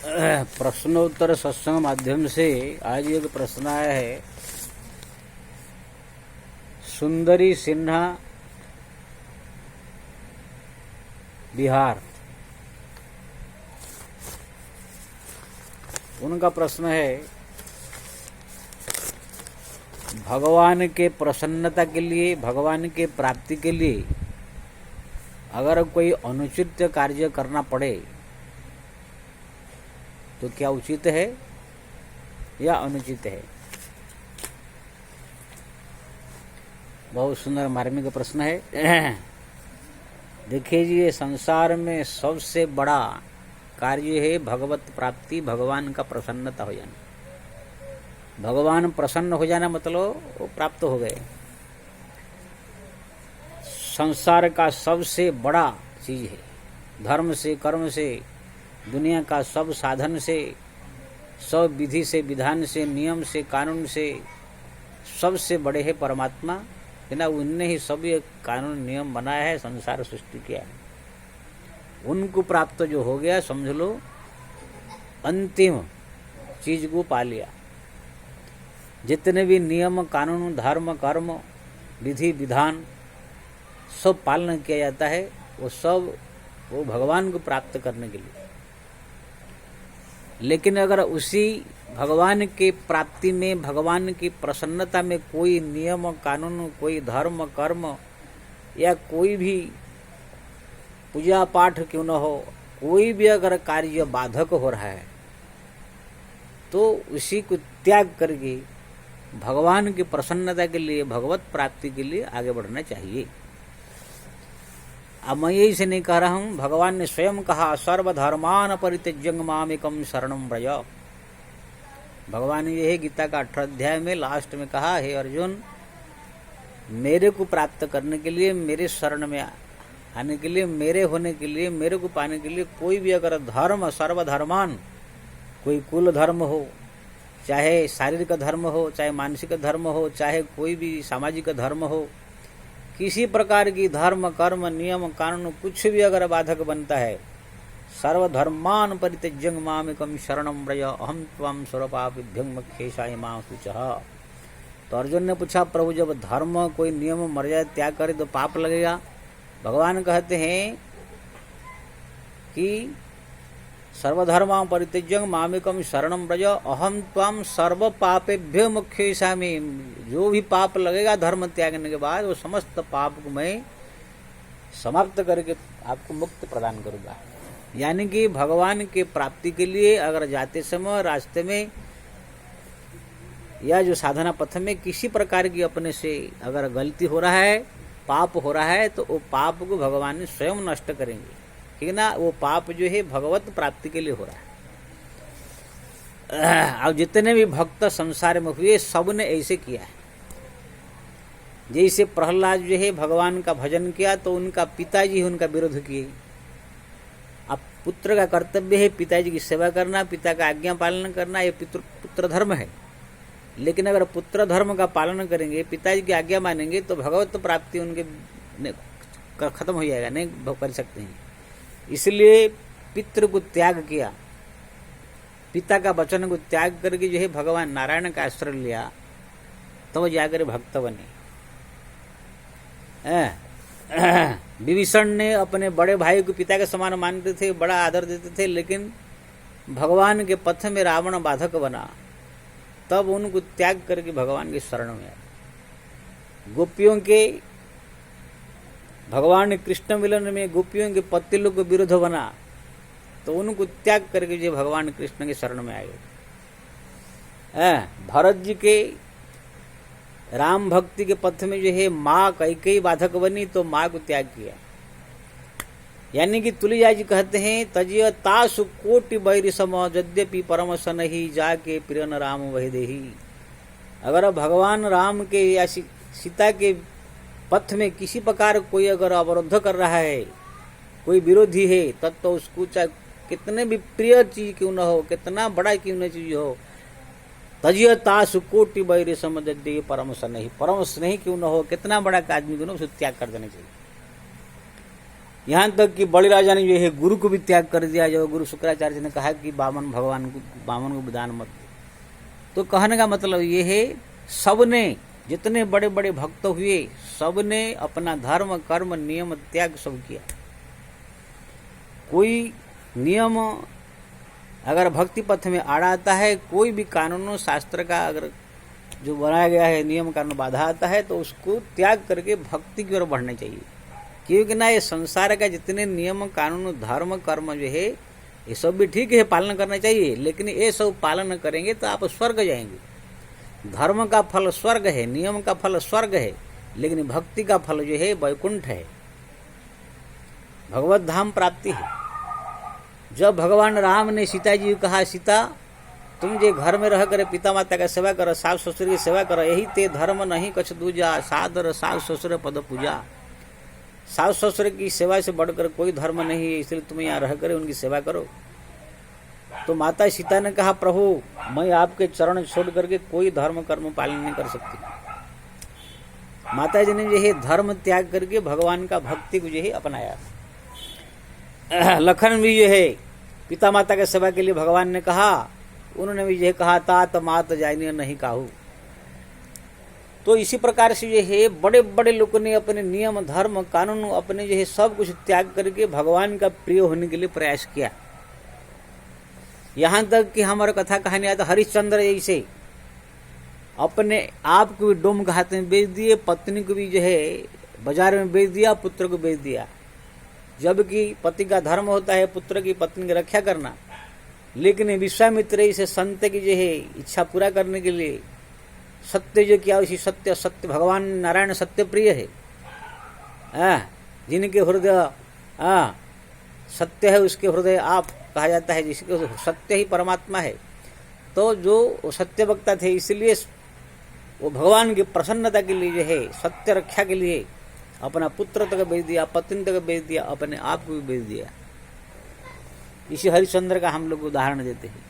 प्रश्नोत्तर सत्संग माध्यम से आज एक प्रश्न आया है। सुंदरी सिन्हा, बिहार। उनका प्रश्न है, भगवान के प्रसन्नता के लिए, भगवान के प्राप्ति के लिए अगर कोई अनुचित कार्य करना पड़े तो क्या उचित है या अनुचित है? बहुत सुंदर मार्मिक प्रश्न है। देखिए जी, ये संसार में सबसे बड़ा कार्य है भगवत प्राप्ति, भगवान का प्रसन्नता हो जाना। भगवान प्रसन्न हो जाना मतलब वो प्राप्त हो गए। संसार का सबसे बड़ा चीज है। धर्म से, कर्म से, दुनिया का सब साधन से, सब विधि से, विधान से, नियम से, कानून से सबसे बड़े है परमात्मा। बिना उनने ही सब ये कानून नियम बनाया है, संसार सृष्टि किया है। उनको प्राप्त जो हो गया, समझ लो अंतिम चीज को पा लिया। जितने भी नियम, कानून, धर्म, कर्म, विधि, विधान सब पालन किया जाता है, वो सब वो भगवान को प्राप्त करने के लिए। लेकिन अगर उसी भगवान के प्राप्ति में, भगवान की प्रसन्नता में कोई नियम, कानून, कोई धर्म, कर्म या कोई भी पूजा पाठ क्यों न हो, कोई भी अगर कार्य बाधक हो रहा है तो उसी को त्याग करके भगवान की प्रसन्नता के लिए, भगवत प्राप्ति के लिए आगे बढ़ना चाहिए। अब मैं यही से नहीं कह रहा हूं, भगवान ने स्वयं कहा, सर्वधर्मान परित्यज्य मामेकं शरणं व्रज। भगवान ने यही गीता का 18 अध्याय में लास्ट में कहा, हे अर्जुन, मेरे को प्राप्त करने के लिए, मेरे शरण में आने के लिए, मेरे होने के लिए, मेरे को पाने के लिए कोई भी अगर धर्म, सर्वधर्मान, कोई कुल धर्म हो, चाहे शारीरिक धर्म हो, चाहे मानसिक धर्म हो, चाहे कोई भी सामाजिक धर्म हो, किसी प्रकार की धर्म, कर्म, नियम, कानून कुछ भी अगर बाधक बनता है, सर्वधर्मान परित्यज्य मामेकं शरणं व्रज अहं त्वां सर्वपापेभ्यो मोक्षयिष्यामि मा शुचः। तो अर्जुन ने पूछा, प्रभु जब धर्म, कोई नियम, मर्यादा त्याग करे तो पाप लगेगा? भगवान कहते हैं कि सर्वधर्मां परित्यज्य मामेकं शरणं व्रज अहं त्वां सर्व पापेभ्यो मोक्षयिष्यामि। जो भी पाप लगेगा धर्म त्यागने के बाद, वो समस्त पाप को मैं समाप्त करके आपको मुक्त प्रदान करूंगा। यानी कि भगवान के प्राप्ति के लिए अगर जाते समय रास्ते में या जो साधना पथ में किसी प्रकार की अपने से अगर गलती हो रहा है, पाप हो रहा है, तो वो पाप को भगवान स्वयं नष्ट करेंगे। ठीक है ना? वो पाप जो है भगवत प्राप्ति के लिए हो रहा है। अब जितने भी भक्त संसार में हुए, सबने ऐसे किया है। जैसे प्रहलाद जो है भगवान का भजन किया तो उनका पिताजी उनका विरोध किए। अब पुत्र का कर्तव्य है पिताजी की सेवा करना, पिता का आज्ञा पालन करना, ये पुत्र धर्म है। लेकिन अगर पुत्र धर्म का पालन करेंगे, पिताजी की आज्ञा मानेंगे, तो भगवत प्राप्ति उनके खत्म हो जाएगा, नहीं कर सकते हैं। इसलिए पितृ को त्याग किया, पिता का वचन को त्याग करके जो है भगवान नारायण का आश्रय लिया, तो जाकर भक्त बने। विभीषण ने अपने बड़े भाई को पिता के समान मानते थे, बड़ा आदर देते थे, लेकिन भगवान के पथ में रावण बाधक बना, तब उनको त्याग करके भगवान के शरण में आए। गोपियों के, भगवान कृष्ण मिलन में गोपियों के पति लोग को विरोध बना, तो उनको त्याग करके जो भगवान कृष्ण के शरण में आए। भरत जी के राम भक्ति के पथ में जो है माँ कैकेयी बाधक बनी, तो माँ को त्याग किया। यानी कि तुलसीदास जी कहते हैं, तजिय तासु कोटि बैरि सम यद्यपि परम सनहि जाके प्रियन राम वहि देहि। अगर भगवान राम के या सीता के पथ में किसी प्रकार कोई अगर अवरोध कर रहा है, कोई विरोधी है, तब तो उसको चाहे कितने भी प्रिय चीज क्यों न हो, कितना बड़ा क्यों न चीज हो, तजिय तासु कोटि बैरि सम यद्यपि परम सनहि, परम स्नेही क्यों न हो, कितना बड़ा आदमी क्यों न, उसको त्याग कर देना चाहिए। यहाँ तक कि बड़े राजा ने जो है गुरु को भी त्याग कर दिया। जो गुरु शुक्राचार्य जी ने कहा कि बामन को विधान मत दो। तो कहने का मतलब ये है, सबने जितने बड़े बड़े भक्त हुए सबने अपना धर्म कर्म नियम त्याग सब किया। कोई नियम अगर भक्ति पथ में आड़ा आता है, कोई भी कानूनों शास्त्र का अगर जो बनाया गया है नियम कानून बाधा आता है, तो उसको त्याग करके भक्ति की ओर बढ़ना चाहिए। क्योंकि ना ये संसार का जितने नियम कानून धर्म कर्म जो है ये सब भी ठीक है, पालन करना चाहिए, लेकिन ये सब पालन करेंगे तो आप स्वर्ग जाएंगे। धर्म का फल स्वर्ग है, नियम का फल स्वर्ग है, लेकिन भक्ति का फल जो है वैकुंठ है, भगवत धाम प्राप्ति है। जब भगवान राम ने सीता जी को कहा, सीता तुम जे घर में रह कर पिता माता का सेवा करो, सास ससुर की सेवा करो, यही ते धर्म नहीं कछ दूजा, सादर सास ससुर पद पूजा। सास ससुर की सेवा से बढ़कर कोई धर्म नहीं है, इसलिए तुम यहाँ रह कर उनकी सेवा करो। तो माता सीता ने कहा, प्रभु मैं आपके चरण छोड़ करके कोई धर्म कर्म पालन नहीं कर सकती। माता जी ने जो है धर्म त्याग करके भगवान का भक्ति को जो है अपनाया। लखन भी जो है पिता माता की सेवा के लिए भगवान ने कहा, उन्होंने भी यह कहा, तात मात जानिए नहीं काहू। तो इसी प्रकार से जो है बड़े बड़े लोगों ने अपने नियम धर्म कानून अपने जो है सब कुछ त्याग करके भगवान का प्रिय होने के लिए प्रयास किया। यहाँ तक कि हमारा कथा कहानी आता, हरिश्चंद्र जैसे अपने आप को भी डोम के हाथ में बेच दिए, पत्नी को भी जो है बाजार में बेच दिया, पुत्र को बेच दिया। जबकि पति का धर्म होता है पुत्र की पत्नी की रक्षा करना, लेकिन विश्वामित्र इसे संत की जो है इच्छा पूरा करने के लिए सत्य जो किया, उसी सत्य सत्य भगवान नारायण सत्य प्रिय है, जिनके हृदय सत्य है उसके हृदय आप कहा जाता है, जिसके सत्य ही परमात्मा है। तो जो सत्य वक्ता थे, इसलिए वो भगवान की प्रसन्नता के लिए जो है सत्य रक्षा के लिए अपना पुत्र तक बेच दिया, पत्नी तक बेच दिया, अपने आप को भी बेच दिया। इसी हरिश्चंद्र का हम लोग उदाहरण देते हैं।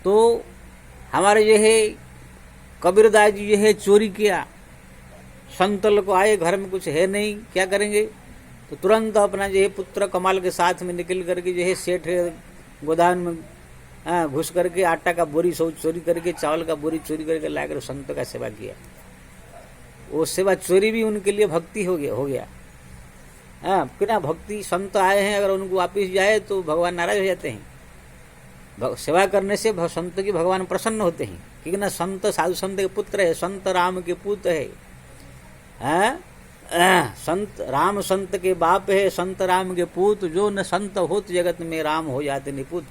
तो हमारे जो है कबीरदास जी जो है चोरी किया, संत लोग आए, घर में कुछ है नहीं, क्या करेंगे, तो तुरंत अपना जो है पुत्र कमाल के साथ में निकल करके जो है सेठ गोदाम में घुस करके आटा का बोरी चोरी करके, चावल का बोरी चोरी करके लाकर संत का सेवा किया। वो सेवा चोरी भी उनके लिए भक्ति हो गया। बिना भक्ति संत आए हैं, अगर उनको वापिस जाए तो भगवान नाराज हो जाते हैं। सेवा करने से संत की भगवान प्रसन्न होते हैं, क्योंकि ना संत साधु संत के पुत्र है, संत राम के पुत है। संत राम संत के बाप है, संत राम के पुत, जो न संत होत जगत में राम हो जाते निपुत।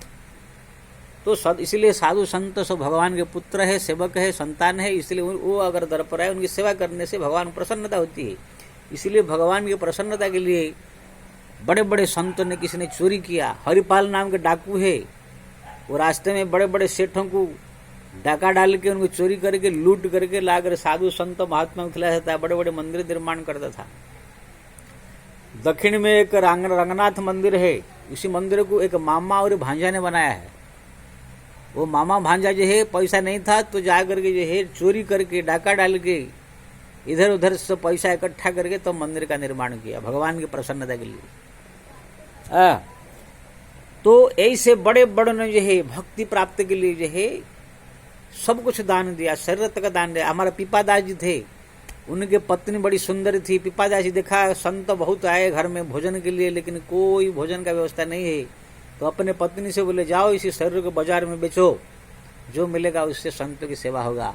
तो इसलिए साधु संत सब भगवान के पुत्र है, सेवक है, संतान है, इसलिए वो अगर दर पर आए उनकी सेवा करने से भगवान प्रसन्नता होती है। इसलिए भगवान की प्रसन्नता के लिए बड़े बड़े संतों ने, किसी ने चोरी किया, हरिपाल नाम के डाकू है, वो रास्ते में बड़े बड़े सेठों को डाका डाल के उनको चोरी करके लूट करके लाकर साधु संत महात्मा को खिलाया जाता है, बड़े बड़े मंदिर निर्माण करता था। दक्षिण में एक रंगनाथ मंदिर है, उसी मंदिर को एक मामा और भांजा ने बनाया है। वो मामा भांजा जो है पैसा नहीं था तो जा करके जो है चोरी करके डाका डाल के इधर उधर से पैसा इकट्ठा करके तो मंदिर का निर्माण किया भगवान की प्रसन्नता के लिए। तो ऐसे बड़े बड़े ने जो है भक्ति प्राप्ति के लिए जो है सब कुछ दान दिया, शरीर तक दान दिया। हमारा पिपादास जी थे, उनके पत्नी बड़ी सुंदर थी। पिपादास जी देखा संत बहुत आए घर में भोजन के लिए, लेकिन कोई भोजन का व्यवस्था नहीं है, तो अपने पत्नी से बोले जाओ इसी शरीर को बाजार में बेचो, जो मिलेगा उससे संतों की सेवा होगा।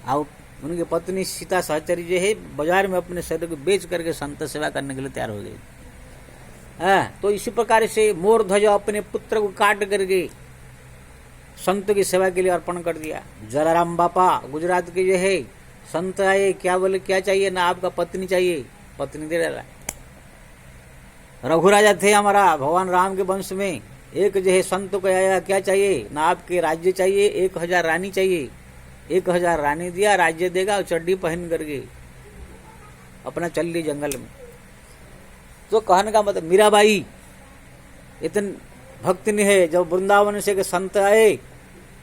आओ, उनकी पत्नी सीता सहचरी जो है बाजार में अपने शरीर को बेच करके संत सेवा करने के लिए तैयार हो गई। तो इसी प्रकार से मोर ध्वज अपने पुत्र को काट करके संत की सेवा के लिए अर्पण कर दिया। जलाराम बापा गुजरात के जो है संत आए, क्या बोले क्या चाहिए, ना आपका पत्नी चाहिए, पत्नी दे डाला। रघुराजा थे हमारा भगवान राम के वंश में, एक जो है संत को आया क्या चाहिए, ना आपके राज्य चाहिए, 1000 रानी चाहिए, 1000 रानी दिया, राज्य देगा, और चड्डी पहन करके अपना चल ली जंगल में। तो कहने का मतलब मीराबाई इतनी भक्ति नहीं है। जब वृंदावन से के संत आए,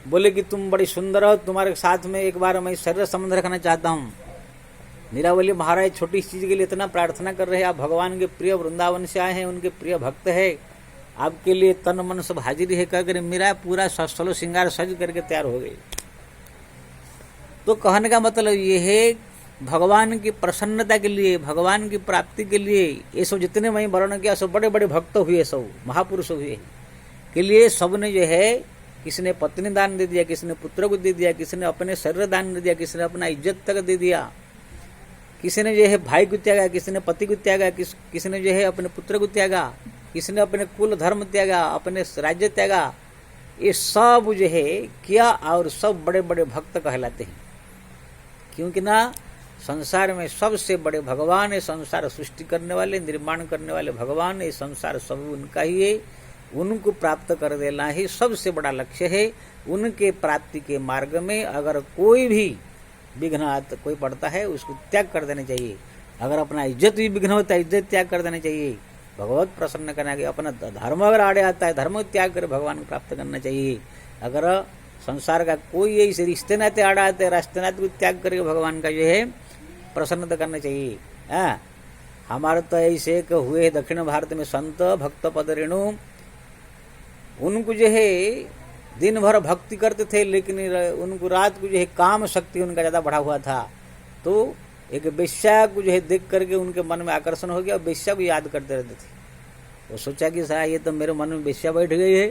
बोले कि तुम बड़ी सुंदर हो, तुम्हारे साथ में एक बार मैं शरीर संबंध रखना चाहता हूँ। मीरावली महाराज छोटी चीज के लिए इतना प्रार्थना कर रहे हैं, आप भगवान के प्रिय वृंदावन से आए हैं, उनके प्रिय भक्त है, आपके लिए तन मन सब हाजिरी है कहकर मीरा पूरा सलो श्रृंगार सज करके तैयार हो गई। तो कहने का मतलब ये है, भगवान की प्रसन्नता के लिए, भगवान की प्राप्ति के लिए ये सब जितने मैं वर्णन किया सब बड़े बड़े भक्त हुए, सब महापुरुष हुए के लिए सबने जो है, किसी ने पत्नी दान दे दिया, किसी ने पुत्र को दे दिया, किसी ने अपने शरीर दान दे दिया, किसी ने अपना इज्जत तक दे दिया, किसी ने जो है भाई को त्यागा, किसी ने पति को त्यागा, किसी ने जो है अपने पुत्र को त्यागा, किसी ने अपने कुल धर्म त्यागा, अपने राज्य त्यागा। ये सब जो है किया और सब बड़े बड़े भक्त कहलाते हैं, क्योंकि ना संसार में सबसे बड़े भगवान है, संसार सृष्टि करने वाले, निर्माण करने वाले भगवान है, संसार सब उनका ही है, उनको प्राप्त कर देना ही सबसे बड़ा लक्ष्य है। उनके प्राप्ति के मार्ग में अगर कोई भी विघ्न कोई पड़ता है उसको त्याग कर देना चाहिए। अगर अपना इज्जत भी विघ्न होता है, इज्जत त्याग कर देना चाहिए, भगवत प्रसन्न करना चाहिए। अपना धर्म अगर आड़े आता है, धर्म त्याग कर भगवान को प्राप्त करना चाहिए। अगर संसार का कोई ऐसे रिश्ते नाते आड़ा आते हैं, रास्ते नाते को त्याग करके भगवान का जो है प्रसन्नता करना चाहिए। हमारे तो ऐसे एक हुए दक्षिण भारत में संत भक्त पद रेणु, उनको जो है दिन भर भक्ति करते थे, लेकिन उनको रात को जो है काम शक्ति उनका ज्यादा बढ़ा हुआ था। तो एक वेश्या को जो है देख करके उनके मन में आकर्षण हो गया, वेश्या को याद करते रहते थे। वो सोचा कि साहब ये तो मेरे मन में वेश्या बैठ गई है,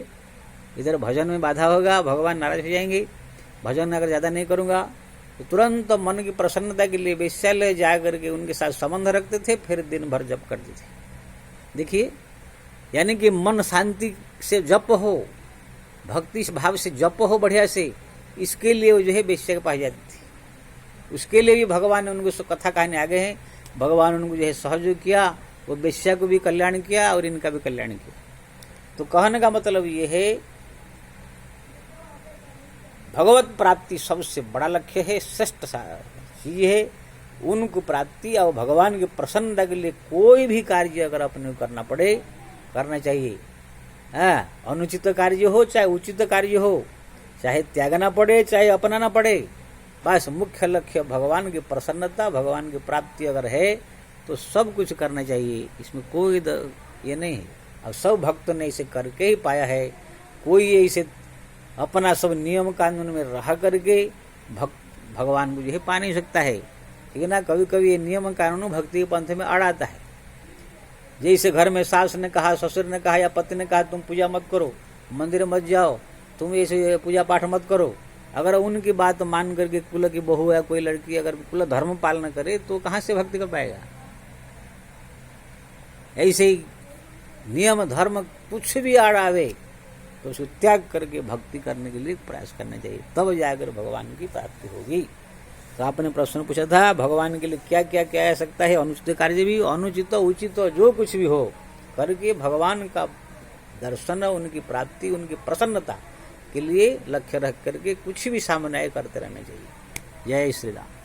इधर भजन में बाधा होगा, भगवान नाराज हो जाएंगे, भजन अगर ज्यादा नहीं करूंगा। तो तुरंत मन की प्रसन्नता के लिए वेश्यालय जा करके उनके साथ संबंध रखते थे, फिर दिन भर जप करते थे। देखिए, यानी कि मन शांति से जप हो, भक्ति भाव से जप हो बढ़िया से, इसके लिए वो जो है वेश्या के पास जाती थी। उसके लिए भी भगवान ने उनको कथा कहने आगे हैं, भगवान उनको जो है सहयोग किया, वो वेश्या को भी कल्याण किया और इनका भी कल्याण किया। तो कहने का मतलब ये है, भगवत प्राप्ति सबसे बड़ा लक्ष्य है, श्रेष्ठ चीज है। उनको प्राप्ति और भगवान की प्रसन्नता के लिए कोई भी कार्य अगर अपने करना पड़े, करना चाहिए। अनुचित कार्य हो चाहे उचित कार्य हो, चाहे त्यागना पड़े चाहे अपनाना पड़े, बस मुख्य लक्ष्य भगवान की प्रसन्नता, भगवान की प्राप्ति अगर है तो सब कुछ करना चाहिए। इसमें कोई ये नहीं है। अब सब भक्तों ने इसे करके ही पाया है। कोई इसे अपना सब नियम कानून में रह करके भगवान को जो है पा नहीं सकता है। ठीक है ना। कभी कभी ये नियम कानून भक्ति के पंथ में अड़ आता है। जैसे घर में सास ने कहा, ससुर ने कहा या पति ने कहा तुम पूजा मत करो, मंदिर मत जाओ, तुम ऐसे पूजा पाठ मत करो। अगर उनकी बात मान करके कुल की बहू या कोई लड़की अगर कुल धर्म पालन करे तो कहाँ से भक्ति कर पाएगा। ऐसे ही नियम धर्म कुछ भी आड़ आवे तो उसको त्याग करके भक्ति करने के लिए प्रयास करना चाहिए, तब जाकर भगवान की प्राप्ति होगी। तो आपने प्रश्न पूछा था भगवान के लिए क्या क्या किया जा सकता है। अनुचित कार्य भी, अनुचित उचित जो कुछ भी हो करके भगवान का दर्शन, उनकी प्राप्ति, उनकी प्रसन्नता के लिए लक्ष्य रख करके कुछ भी सामने करते रहना चाहिए। जय श्री राम।